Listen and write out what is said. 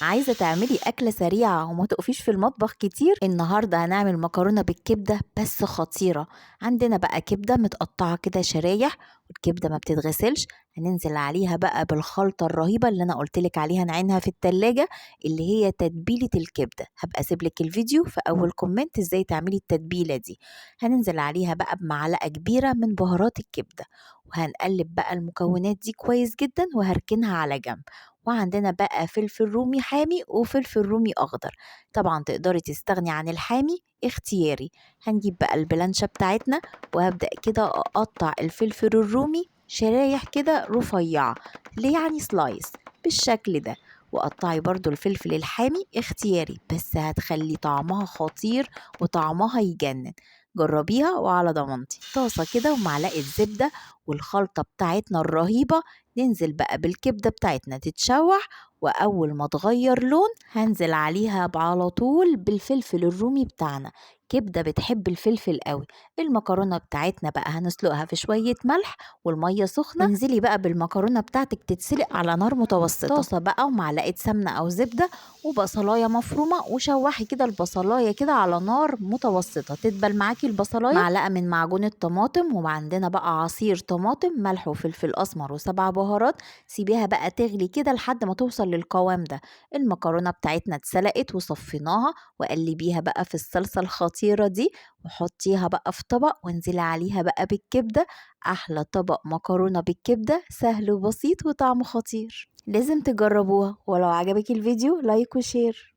عايزة تعملي أكلة سريعة وما تقفيش في المطبخ كتير؟ النهاردة هنعمل مكرونة بالكبدة بس خطيرة. عندنا بقى كبدة متقطعة كده شرايح، والكبدة ما بتتغسلش. هننزل عليها بقى بالخلطة الرهيبة اللي أنا قلتلك عليها، نعينها في التلاجة، اللي هي تتبيلة الكبدة. هبقى أسيبلك الفيديو في أول كومنت ازاي تعملي التتبيلة دي. هننزل عليها بقى بمعلقة كبيرة من بهارات الكبدة، وهنقلب بقى المكونات دي كويس جدا وهركنها على جنب. وعندنا بقى فلفل رومي حامي وفلفل رومي أخضر، طبعا تقدري تستغني عن الحامي، اختياري. هنجيب بقى البلانشة بتاعتنا، وهبدأ كده أقطع الفلفل الرومي شرايح كده رفيعة، اللي يعني سلايس بالشكل ده. وقطعي برضو الفلفل الحامي اختياري، بس هتخلي طعمها خطير وطعمها يجنن. جربيها وعلى ضمانتي. طاسة كده ومعلقة زبدة والخلطة بتاعتنا الرهيبة، ننزل بقى بالكبدة بتاعتنا تتشوح، وأول ما تغير لون هنزل عليها على طول بالفلفل الرومي بتاعنا. كبدة بتحب الفلفل قوي. المكرونة بتاعتنا بقى هنسلقها في شوية ملح والمية سخنة. انزلي بقى بالمكرونة بتاعتك تتسلق على نار متوسطة. طاسة بقى ومعلقة سمنة أو زبدة وبصلاية مفرومة، وشوحي كده البصلاية كده على نار متوسطة تدبل معاكي البصلاية. معلقة من معجون الطماطم، وعندنا بقى عصير طماطم، ملح وفلفل أسمر وسبع بهارات. سيبيها بقى تغلي كده لحد ما توصل للقوام ده. المكرونة بتاعتنا اتسلقت وصفيناها، وقلبيها بقى في الصلصة الخطيرة دي، وحطيها بقى في طبق وانزلي عليها بقى بالكبدة. أحلى طبق مكرونة بالكبدة، سهل وبسيط وطعمه خطير، لازم تجربوها. ولو عجبك الفيديو لايك وشير.